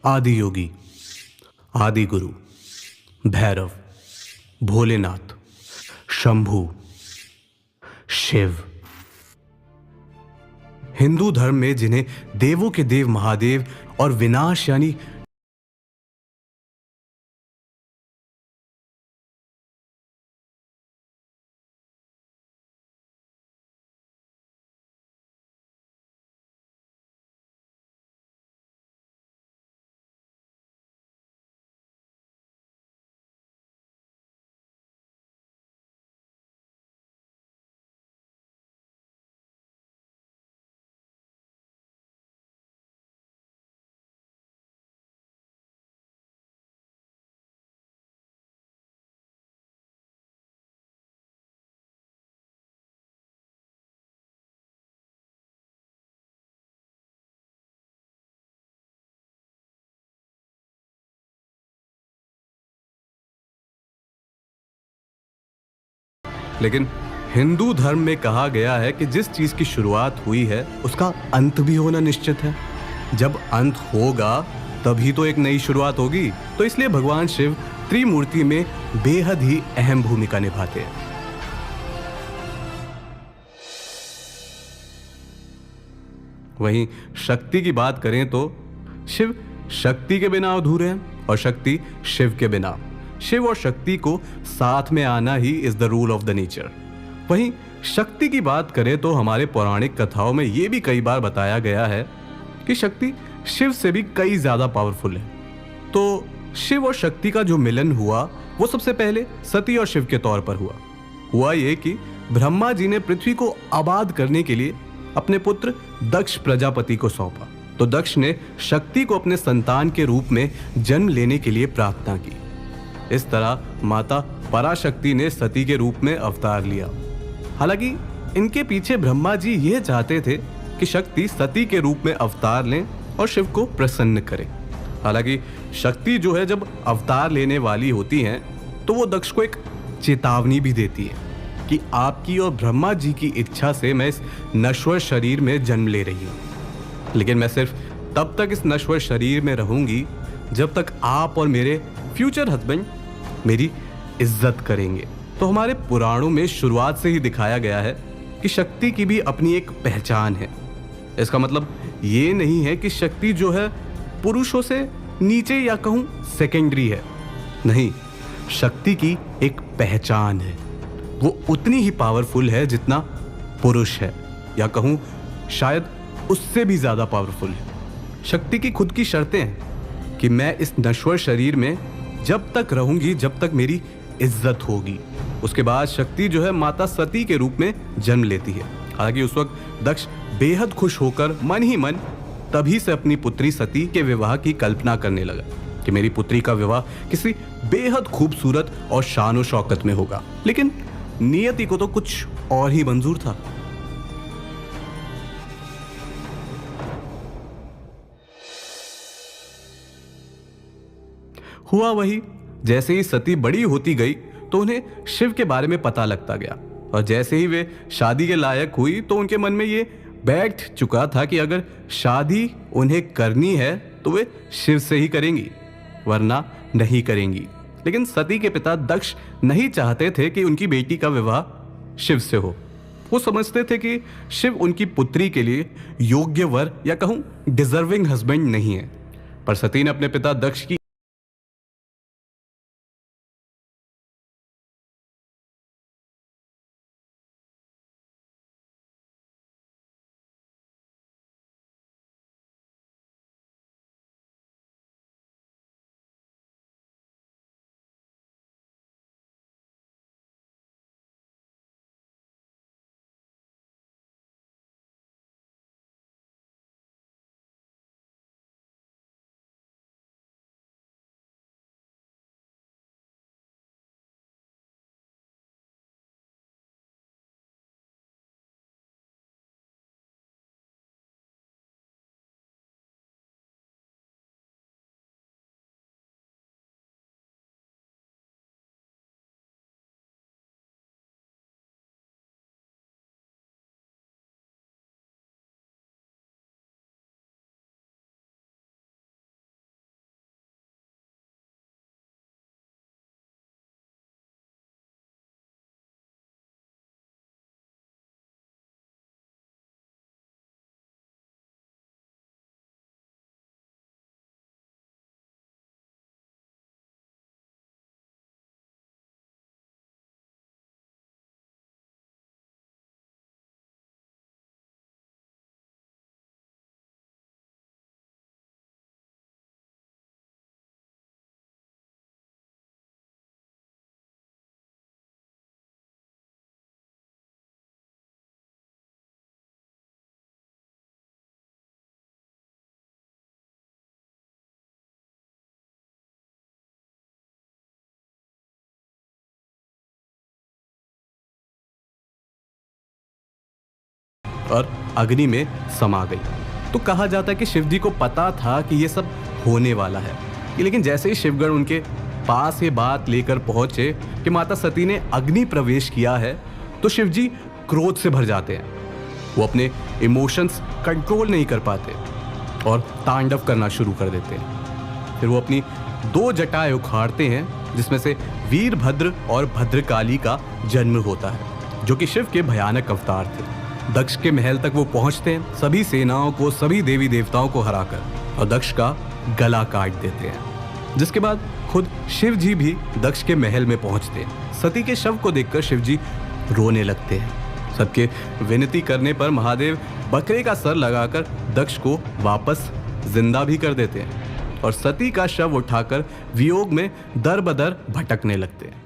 आदि योगी, आदि गुरु, भैरव, भोलेनाथ, शंभू, शिव। हिंदू धर्म में जिन्हें देवों के देव महादेव और विनाश यानी लेकिन हिंदू धर्म में कहा गया है कि जिस चीज की शुरुआत हुई है उसका अंत भी होना निश्चित है। जब अंत होगा तभी तो एक नई शुरुआत होगी। तो इसलिए भगवान शिव त्रिमूर्ति में बेहद ही अहम भूमिका निभाते हैं। वहीं शक्ति की बात करें तो शिव शक्ति के बिना अधूरे हैं और शक्ति शिव के बिना। शिव और शक्ति को साथ में आना he is the rule of the nature. वहीं शक्ति की बात करें तो हमारे पौराणिक कथाओं में यह भी कई बार बताया गया है कि शक्ति शिव से भी कई ज्यादा पावरफुल है। तो शिव और शक्ति का जो मिलन हुआ वो सबसे पहले सती और शिव के तौर पर हुआ ये कि ब्रह्मा जी ने पृथ्वी को आबाद करने के लिए अपने पुत्र दक्ष प्रजापति को सौंपा। तो दक्ष ने शक्ति को अपने संतान के रूप में जन्म लेने के लिए प्रार्थना की। इस तरह माता पराशक्ति ने सती के रूप में अवतार लिया। हालांकि इनके पीछे ब्रह्मा जी यह चाहते थे कि शक्ति सती के रूप में अवतार लें और शिव को प्रसन्न करें। हालांकि शक्ति जो है जब अवतार लेने वाली होती हैं तो वो दक्ष को एक चेतावनी भी देती है कि आपकी और ब्रह्मा जी की इच्छा से मैं इस नश्वर शरीर में जन्म ले रही हूँ, लेकिन मैं सिर्फ तब तक इस नश्वर शरीर में रहूंगी जब तक आप और मेरे फ्यूचर हस्बैंड मेरी इज्जत करेंगे। तो हमारे पुराणों में शुरुआत से ही दिखाया गया है कि शक्ति की भी अपनी एक पहचान है। इसका मतलब ये नहीं है कि शक्ति जो है पुरुषों से नीचे या कहूं सेकेंडरी है। नहीं, शक्ति की एक पहचान है। वो उतनी ही पावरफुल है जितना पुरुष है, या कहूं शायद उससे भी ज्यादा पावरफुल है। शक्ति की खुद की शर्तें हैं कि मैं इस नश्वर शरीर में जब तक रहूंगी जब तक मेरी इज्जत होगी। उसके बाद शक्ति जो है माता सती के रूप में जन्म लेती है। हालांकि उस वक्त दक्ष बेहद खुश होकर मन ही मन तभी से अपनी पुत्री सती के विवाह की कल्पना करने लगा कि मेरी पुत्री का विवाह किसी बेहद खूबसूरत और शान शौकत में होगा। लेकिन नियति को तो कुछ और ही मंजूर था। हुआ वही, जैसे ही सती बड़ी होती गई तो उन्हें शिव के बारे में पता लगता गया, और जैसे ही वे शादी के लायक हुई तो उनके मन में ये बैठ चुका था कि अगर शादी उन्हें करनी है तो वे शिव से ही करेंगी, वरना नहीं करेंगी। लेकिन सती के पिता दक्ष नहीं चाहते थे कि उनकी बेटी का विवाह शिव से हो। वो समझते थे कि शिव उनकी पुत्री के लिए योग्य वर या कहूं डिजर्विंग हस्बैंड नहीं है। पर सती ने अपने पिता दक्ष की और अग्नि में समा गई। तो कहा जाता है कि शिव जी को पता था कि ये सब होने वाला है, लेकिन जैसे ही शिवगण उनके पास ये बात लेकर पहुंचे कि माता सती ने अग्नि प्रवेश किया है, तो शिव जी क्रोध से भर जाते हैं। वो अपने इमोशंस कंट्रोल नहीं कर पाते और तांडव करना शुरू कर देते हैं। फिर वो अपनी 2 जटाएं उखाड़ते हैं, जिसमें से वीरभद्र और भद्रकाली का जन्म होता है, जो कि शिव के भयानक अवतार थे। दक्ष के महल तक वो पहुंचते हैं, सभी सेनाओं को, सभी देवी देवताओं को हराकर, और दक्ष का गला काट देते हैं। जिसके बाद खुद शिव जी भी दक्ष के महल में पहुंचते हैं। सती के शव को देखकर शिव जी रोने लगते हैं। सबके विनती करने पर महादेव बकरे का सर लगाकर दक्ष को वापस जिंदा भी कर देते हैं और सती का शव उठाकर वियोग में दर बदर भटकने लगते हैं।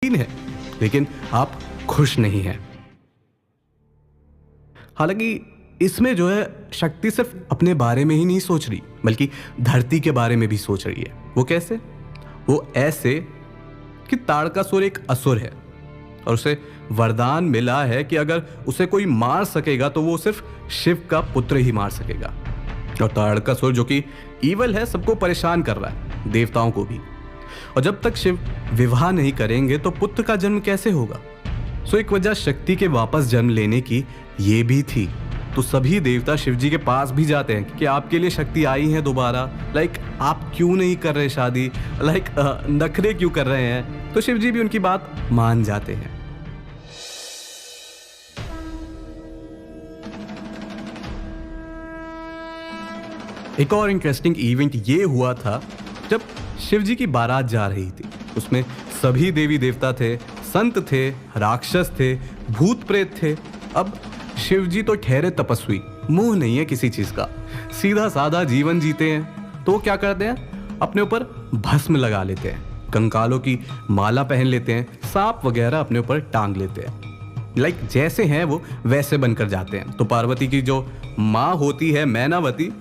है, लेकिन आप खुश नहीं हैं। हालांकि इसमें जो है शक्ति सिर्फ अपने बारे में ही नहीं सोच रही, बल्कि धरती के बारे में भी सोच रही है। वो कैसे? वो ऐसे कि ताड़कासुर एक असुर है और उसे वरदान मिला है कि अगर उसे कोई मार सकेगा तो वो सिर्फ शिव का पुत्र ही मार सकेगा। और ताड़कासुर जो कि ईवल है, सबको परेशान कर रहा है, देवताओं को भी। और जब तक शिव विवाह नहीं करेंगे तो पुत्र का जन्म कैसे होगा? सो एक वजह शक्ति के वापस जन्म लेने की ये भी थी। तो सभी देवता शिव जी के पास भी जाते हैं कि आपके लिए शक्ति आई है दोबारा, आप क्यों नहीं कर रहे शादी, नखरे क्यों कर रहे हैं? तो शिव जी भी उनकी बात मान जाते हैं। एक और इंटरेस्टिंग इवेंट ये हुआ था जब शिव जी की बारात जा रही थी। उसमें सभी देवी देवता थे, संत थे, राक्षस थे, भूत प्रेत थे। अब शिव जी तो ठहरे तपस्वी, मुंह नहीं है किसी चीज का, सीधा साधा जीवन जीते हैं। तो वो क्या करते हैं? अपने ऊपर भस्म लगा लेते हैं, कंकालों की माला पहन लेते हैं, सांप वगैरह अपने ऊपर टांग लेते हैं। जैसे हैं वो वैसे बनकर जाते हैं। तो पार्वती की जो माँ होती है मैनावती,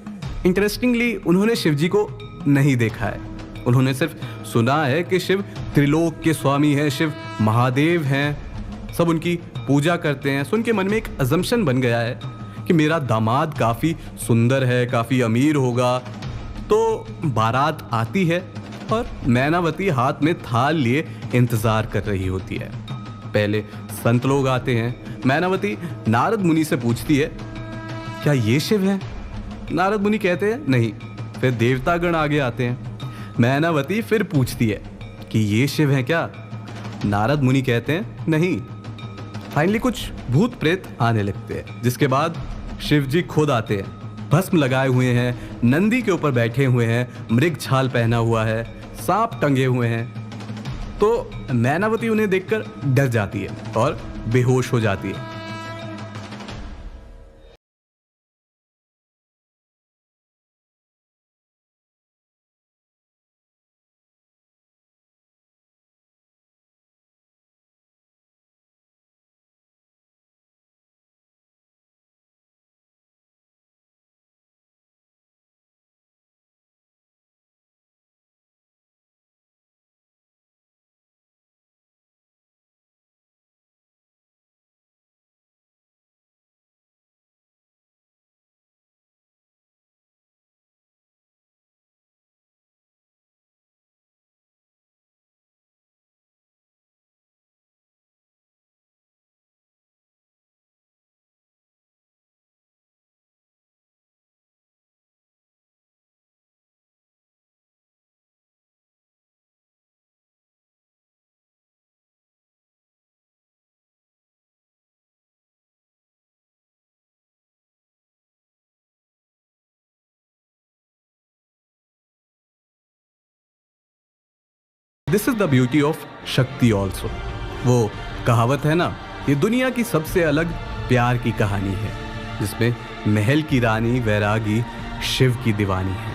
इंटरेस्टिंगली उन्होंने शिव जी को नहीं देखा है। उन्होंने सिर्फ सुना है कि शिव त्रिलोक के स्वामी हैं, शिव महादेव हैं, सब उनकी पूजा करते हैं। सो उनके मन में एक अजम्पशन बन गया है कि मेरा दामाद काफ़ी सुंदर है, काफ़ी अमीर होगा। तो बारात आती है और मैनावती हाथ में थाल लिए इंतज़ार कर रही होती है। पहले संत लोग आते हैं। मैनावती नारद मुनि से पूछती है, क्या ये शिव हैं? नारद मुनि कहते हैं नहीं। फिर देवतागण आगे आते हैं। मैनावती फिर पूछती है कि ये शिव हैं क्या? नारद मुनि कहते हैं नहीं। फाइनली कुछ भूत प्रेत आने लगते हैं, जिसके बाद शिव जी खुद आते हैं। भस्म लगाए हुए हैं, नंदी के ऊपर बैठे हुए हैं, मृग छाल पहना हुआ है, सांप टंगे हुए हैं। तो मैनावती उन्हें देखकर डर जाती है और बेहोश हो जाती है। This is the beauty of शक्ति ऑल्सो। वो कहावत है ना, ये दुनिया की सबसे अलग प्यार की कहानी है, जिसमें महल की रानी वैरागी शिव की दीवानी है।